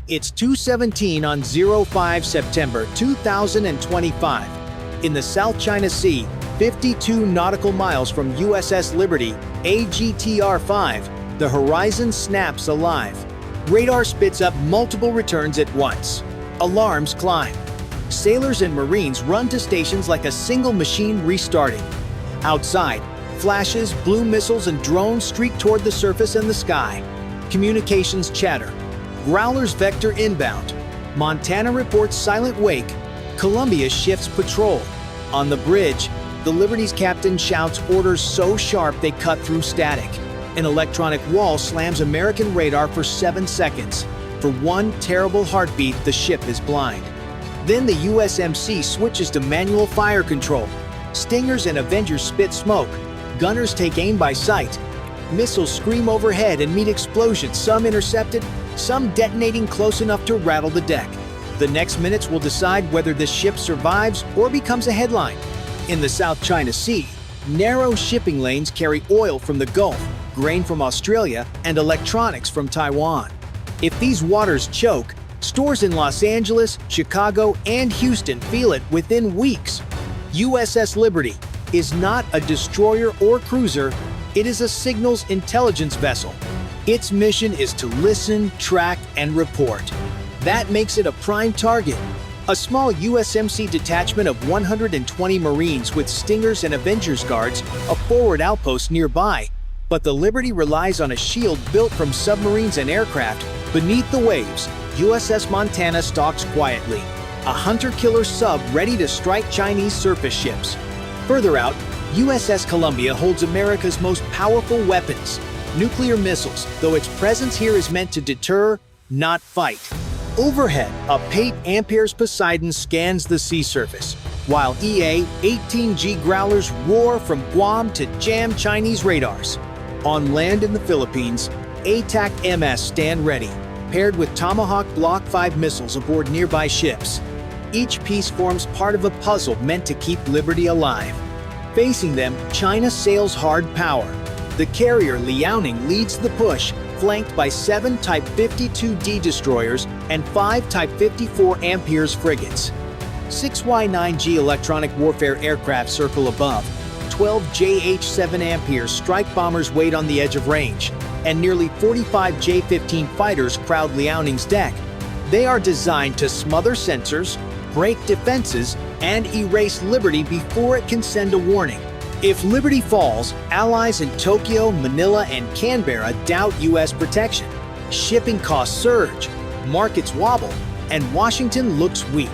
It's 2:17 on 05 September 2025. In the South China Sea, 52 nautical miles from USS Liberty, AGTR-5, the horizon snaps alive. Radar spits up multiple returns at once. Alarms climb. Sailors and Marines run to stations like a single machine restarting. Outside, flashes, blue missiles, and drones streak toward the surface and the sky. Communications chatter. Growlers vector inbound. Montana reports silent wake. Columbia shifts patrol. On the bridge, the Liberty's captain shouts orders so sharp they cut through static. An electronic wall slams American radar for 7 seconds. For one terrible heartbeat, the ship is blind. Then the USMC switches to manual fire control. Stingers and Avengers spit smoke. Gunners take aim by sight. Missiles scream overhead and meet explosions, some intercepted, some detonating close enough to rattle the deck. The next minutes will decide whether this ship survives or becomes a headline. In the South China Sea, narrow shipping lanes carry oil from the Gulf, grain from Australia, and electronics from Taiwan. If these waters choke, stores in Los Angeles, Chicago, and Houston feel it within weeks. USS Liberty is not a destroyer or cruiser, it is a signals intelligence vessel. Its mission is to listen, track, and report. That makes it a prime target. A small USMC detachment of 120 Marines with Stingers and Avengers guards a forward outpost nearby, but the Liberty relies on a shield built from submarines and aircraft. Beneath the waves, USS Montana stalks quietly, a hunter-killer sub ready to strike Chinese surface ships. Further out, USS Columbia holds America's most powerful weapons, nuclear missiles, though its presence here is meant to deter, not fight. Overhead, a 8 Ampere's Poseidon scans the sea surface, while EA-18G Growlers roar from Guam to jam Chinese radars. On land in the Philippines, ATAC-MS stand ready, paired with Tomahawk Block 5 missiles aboard nearby ships. Each piece forms part of a puzzle meant to keep Liberty alive. Facing them, China sails hard power. The carrier Liaoning leads the push, flanked by 7 Type 52D destroyers and 5 Type 54 Amperes frigates. 6 Y-9G electronic warfare aircraft circle above. 12 JH-7 Amperes strike bombers wait on the edge of range, and nearly 45 J-15 fighters crowd Liaoning's deck. They are designed to smother sensors, break defenses, and erase Liberty before it can send a warning. If Liberty falls, allies in Tokyo, Manila, and Canberra doubt U.S. protection. Shipping costs surge, markets wobble, and Washington looks weak.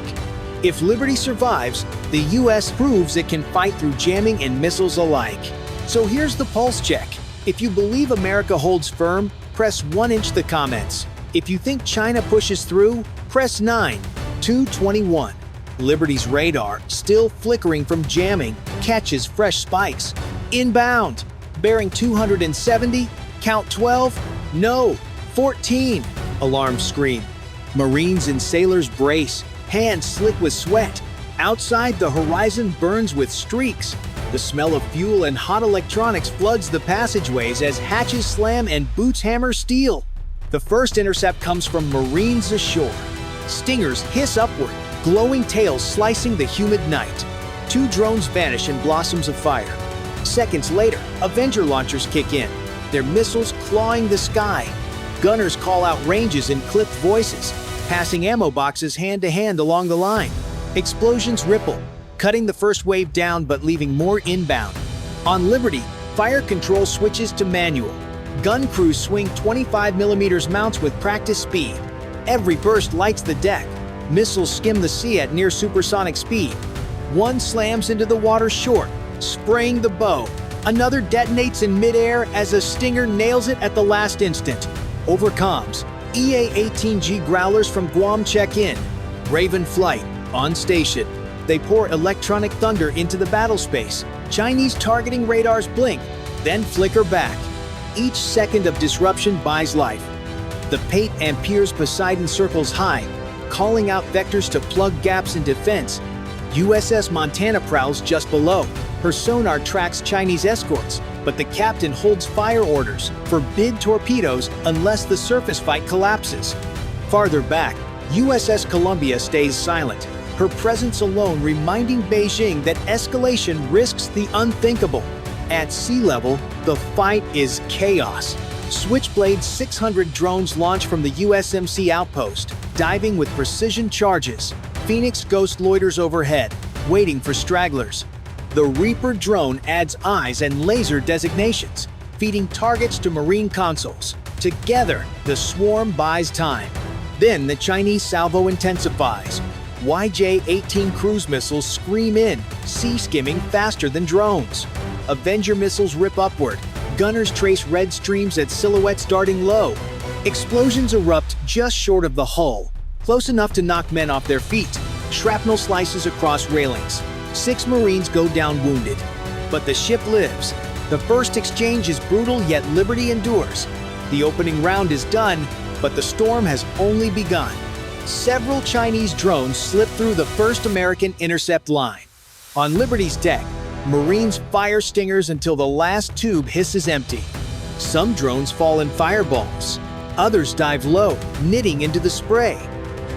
If Liberty survives, the U.S. proves it can fight through jamming and missiles alike. So here's the pulse check. If you believe America holds firm, press 1 inch the comments. If you think China pushes through, press 9. 221. Liberty's radar, still flickering from jamming, catches fresh spikes. Inbound. Bearing 270. Count 12. No. 14. Alarms scream. Marines and sailors brace, hands slick with sweat. Outside, the horizon burns with streaks. The smell of fuel and hot electronics floods the passageways as hatches slam and boots hammer steel. The first intercept comes from Marines ashore. Stingers hiss upward, glowing tails slicing the humid night. 2 drones vanish in blossoms of fire. Seconds later, Avenger launchers kick in, their missiles clawing the sky. Gunners call out ranges in clipped voices, passing ammo boxes hand to hand along the line. Explosions ripple, cutting the first wave down but leaving more inbound. On Liberty, fire control switches to manual. Gun crews swing 25mm mounts with practice speed. Every burst lights the deck. Missiles skim the sea at near supersonic speed. One slams into the water short, spraying the bow. Another detonates in midair as a Stinger nails it at the last instant. Over comms, EA-18G Growlers from Guam check in. Raven flight, on station. They pour electronic thunder into the battle space. Chinese targeting radars blink, then flicker back. Each second of disruption buys life. The 8 Amperes Poseidon circles high, calling out vectors to plug gaps in defense. USS Montana prowls just below. Her sonar tracks Chinese escorts, but the captain holds fire orders, forbid torpedoes unless the surface fight collapses. Farther back, USS Columbia stays silent, her presence alone reminding Beijing that escalation risks the unthinkable. At sea level, the fight is chaos. Switchblade 600 drones launch from the USMC outpost, diving with precision charges. Phoenix Ghost loiters overhead, waiting for stragglers. The Reaper drone adds eyes and laser designations, feeding targets to Marine consoles. Together, the swarm buys time. Then the Chinese salvo intensifies. YJ-18 cruise missiles scream in, sea-skimming faster than drones. Avenger missiles rip upward. Gunners trace red streams at silhouettes darting low. Explosions erupt just short of the hull, close enough to knock men off their feet. Shrapnel slices across railings. 6 Marines go down wounded. But the ship lives. The first exchange is brutal, yet Liberty endures. The opening round is done, but the storm has only begun. Several Chinese drones slip through the first American intercept line. On Liberty's deck, Marines fire stingers until the last tube hisses empty. Some drones fall in fireballs. Others dive low, knitting into the spray.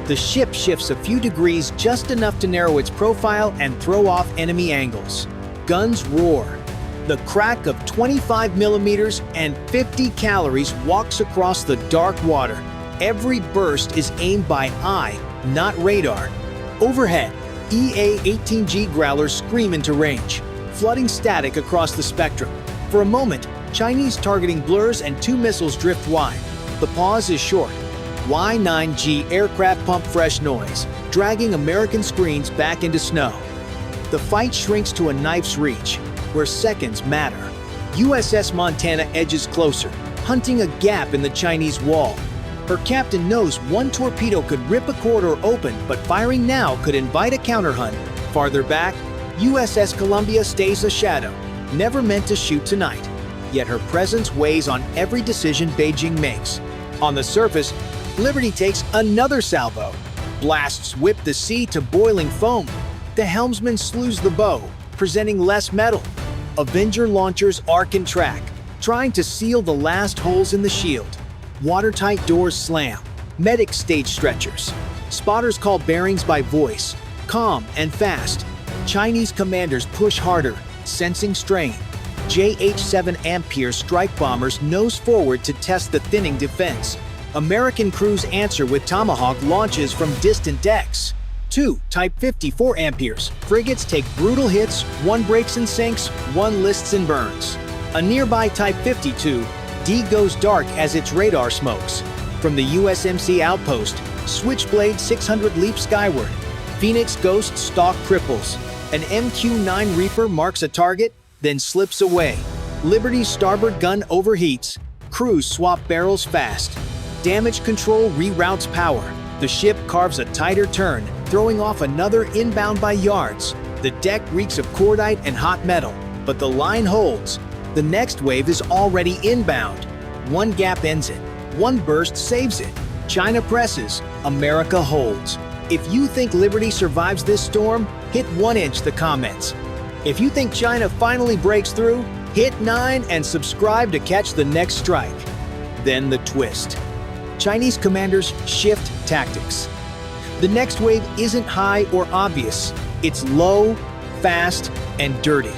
The ship shifts a few degrees, just enough to narrow its profile and throw off enemy angles. Guns roar. The crack of 25 millimeters and 50 calories walks across the dark water. Every burst is aimed by eye, not radar. Overhead, EA-18G growlers scream into range, flooding static across the spectrum. For a moment, Chinese targeting blurs and 2 missiles drift wide. The pause is short. Y-9G aircraft pump fresh noise, dragging American screens back into snow. The fight shrinks to a knife's reach, where seconds matter. USS Montana edges closer, hunting a gap in the Chinese wall. Her captain knows one torpedo could rip a corridor open, but firing now could invite a counterhunt. Farther back, USS Columbia stays a shadow, never meant to shoot tonight. Yet her presence weighs on every decision Beijing makes. On the surface, Liberty takes another salvo. Blasts whip the sea to boiling foam. The helmsman slews the bow, presenting less metal. Avenger launchers arc and track, trying to seal the last holes in the shield. Watertight doors slam. Medics stage stretchers. Spotters call bearings by voice, calm and fast. Chinese commanders push harder, sensing strain. JH-7 Ampere strike bombers nose forward to test the thinning defense. American crews answer with Tomahawk launches from distant decks. 2 Type 54 Amperes frigates take brutal hits, one breaks and sinks, one lists and burns. A nearby Type 52 D goes dark as its radar smokes. From the USMC outpost, Switchblade 600 leaps skyward. Phoenix Ghost stalk cripples. An MQ-9 Reaper marks a target, then slips away. Liberty's starboard gun overheats. Crews swap barrels fast. Damage control reroutes power. The ship carves a tighter turn, throwing off another inbound by yards. The deck reeks of cordite and hot metal, but the line holds. The next wave is already inbound. One gap ends it. One burst saves it. China presses. America holds. If you think Liberty survives this storm, hit 1 inch the comments. If you think China finally breaks through, hit 9 and subscribe to catch the next strike. Then the twist. Chinese commanders shift tactics. The next wave isn't high or obvious. It's low, fast, and dirty.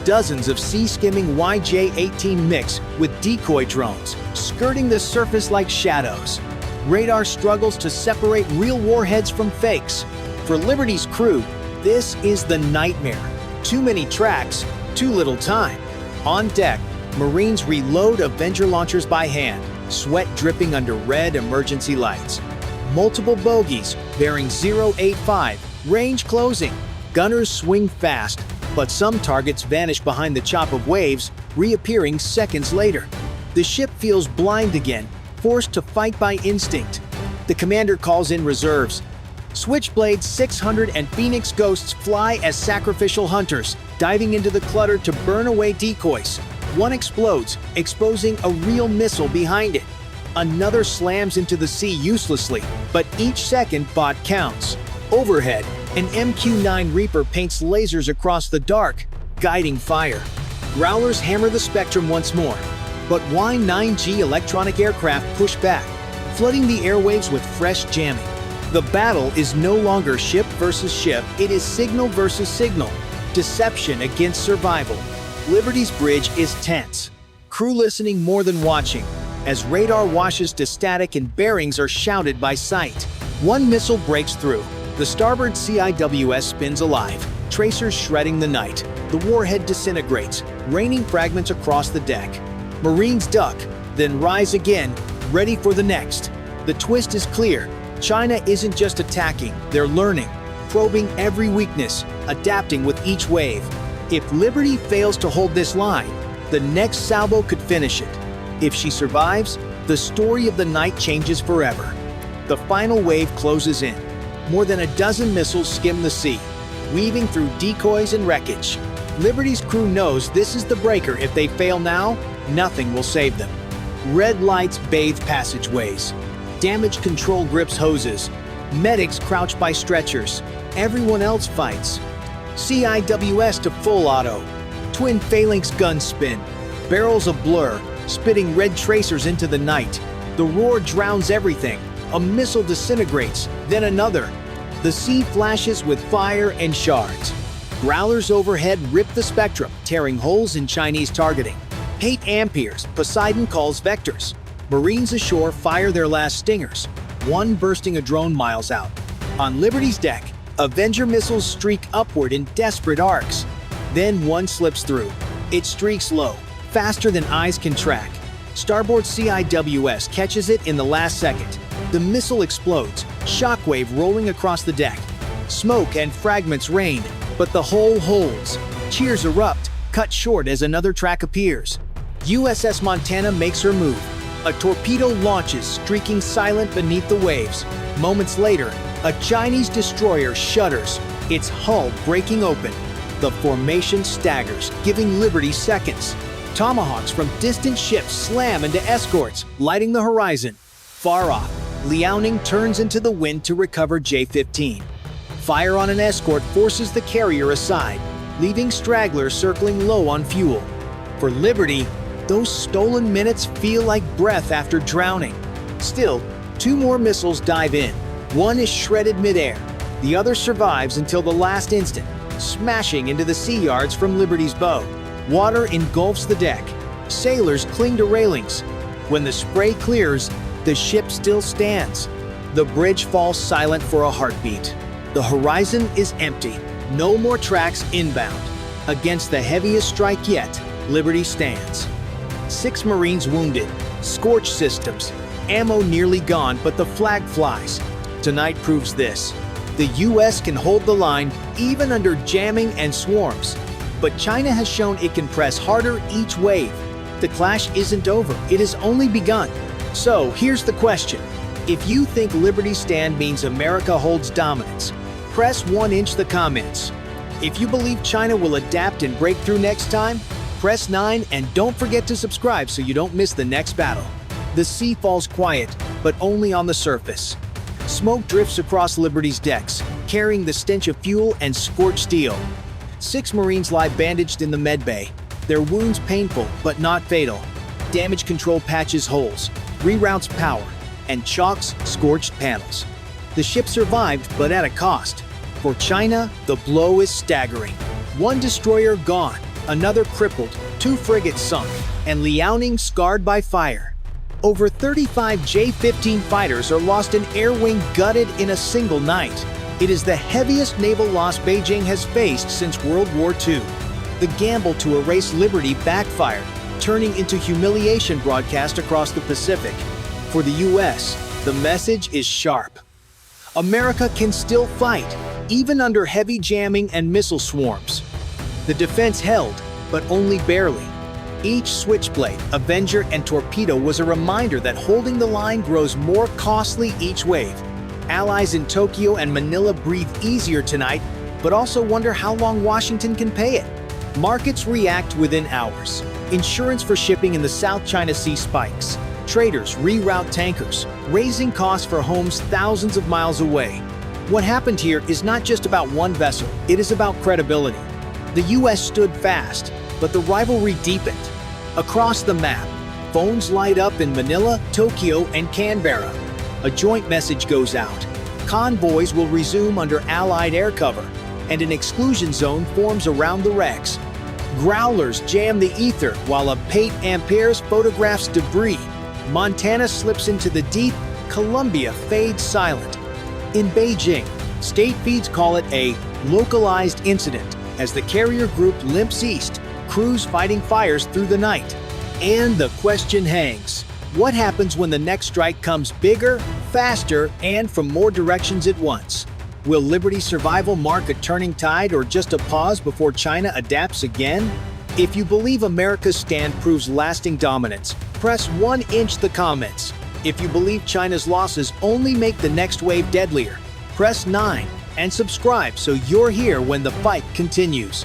Dozens of sea-skimming YJ-18 mix with decoy drones, skirting the surface like shadows. Radar struggles to separate real warheads from fakes. For Liberty's crew, this is the nightmare. Too many tracks, too little time. On deck, Marines reload Avenger launchers by hand, sweat dripping under red emergency lights. Multiple bogeys, bearing 085, range closing. Gunners swing fast, but some targets vanish behind the chop of waves, reappearing seconds later. The ship feels blind again, forced to fight by instinct. The commander calls in reserves. Switchblade 600 and Phoenix Ghosts fly as sacrificial hunters, diving into the clutter to burn away decoys. One explodes, exposing a real missile behind it. Another slams into the sea uselessly, but each second fought counts. Overhead, an MQ-9 Reaper paints lasers across the dark, guiding fire. Growlers hammer the spectrum once more, but Y-9G electronic aircraft push back. flooding the airwaves with fresh jamming. The battle is no longer ship versus ship, it is signal versus signal. Deception against survival. Liberty's bridge is tense. Crew listening more than watching, as radar washes to static and bearings are shouted by sight. One missile breaks through. The starboard CIWS spins alive, tracers shredding the night. The warhead disintegrates, raining fragments across the deck. Marines duck, then rise again, ready for the next. The twist is clear. China isn't just attacking, they're learning, probing every weakness, adapting with each wave. If Liberty fails to hold this line, the next salvo could finish it. If she survives, the story of the night changes forever. The final wave closes in. More than a dozen missiles skim the sea, weaving through decoys and wreckage. Liberty's crew knows this is the breaker. If they fail now, nothing will save them. Red lights bathe passageways. Damage control grips hoses. Medics crouch by stretchers. Everyone else fights. CIWS to full auto. Twin phalanx guns spin. Barrels of blur, spitting red tracers into the night. The roar drowns everything. A missile disintegrates, then another. The sea flashes with fire and shards. Growlers overhead rip the spectrum, tearing holes in Chinese targeting. 8 amperes, Poseidon calls vectors. Marines ashore fire their last stingers, one bursting a drone miles out. On Liberty's deck, Avenger missiles streak upward in desperate arcs. Then one slips through. It streaks low, faster than eyes can track. Starboard CIWS catches it in the last second. The missile explodes, shockwave rolling across the deck. Smoke and fragments rain, but the hull holds. Cheers erupt, cut short as another track appears. USS Montana makes her move. A torpedo launches, streaking silent beneath the waves. Moments later, a Chinese destroyer shudders, its hull breaking open. The formation staggers, giving Liberty seconds. Tomahawks from distant ships slam into escorts, lighting the horizon. Far off, Liaoning turns into the wind to recover J-15. Fire on an escort forces the carrier aside, leaving stragglers circling low on fuel. For Liberty, those stolen minutes feel like breath after drowning. Still, 2 more missiles dive in. One is shredded midair. The other survives until the last instant, smashing into the sea yards from Liberty's bow. Water engulfs the deck. Sailors cling to railings. When the spray clears, the ship still stands. The bridge falls silent for a heartbeat. The horizon is empty. No more tracks inbound. Against the heaviest strike yet, Liberty stands. 6 Marines wounded, scorched systems, ammo nearly gone, but the flag flies. Tonight proves this. The US can hold the line even under jamming and swarms. But China has shown it can press harder each wave. The clash isn't over, it has only begun. So here's the question. If you think Liberty's stand means America holds dominance, press 1" the comments. If you believe China will adapt and break through next time, press 9 and don't forget to subscribe so you don't miss the next battle. The sea falls quiet, but only on the surface. Smoke drifts across Liberty's decks, carrying the stench of fuel and scorched steel. 6 Marines lie bandaged in the medbay, their wounds painful but not fatal. Damage control patches holes, reroutes power, and chalks scorched panels. The ship survived, but at a cost. For China, the blow is staggering. 1 destroyer gone, another crippled, 2 frigates sunk, and Liaoning scarred by fire. Over 35 J-15 fighters are lost and air wing gutted in a single night. It is the heaviest naval loss Beijing has faced since World War II. The gamble to erase Liberty backfired, turning into humiliation broadcast across the Pacific. For the US, the message is sharp. America can still fight, even under heavy jamming and missile swarms. The defense held, but only barely. Each switchblade, Avenger, and torpedo was a reminder that holding the line grows more costly each wave. Allies in Tokyo and Manila breathe easier tonight, but also wonder how long Washington can pay it. Markets react within hours. Insurance for shipping in the South China Sea spikes. Traders reroute tankers, raising costs for homes thousands of miles away. What happened here is not just about one vessel, it is about credibility. The US stood fast, but the rivalry deepened. Across the map, phones light up in Manila, Tokyo, and Canberra. a joint message goes out. Convoys will resume under Allied air cover, and an exclusion zone forms around the wrecks. Growlers jam the ether while a Pate Amperes photographs debris. Montana slips into the deep, Columbia fades silent. In Beijing, state feeds call it a localized incident as the carrier group limps east, crews fighting fires through the night. And the question hangs. What happens when the next strike comes bigger, faster, and from more directions at once? Will Liberty's survival mark a turning tide or just a pause before China adapts again? If you believe America's stand proves lasting dominance, press 1-inch the comments. If you believe China's losses only make the next wave deadlier, press 9 and subscribe so you're here when the fight continues.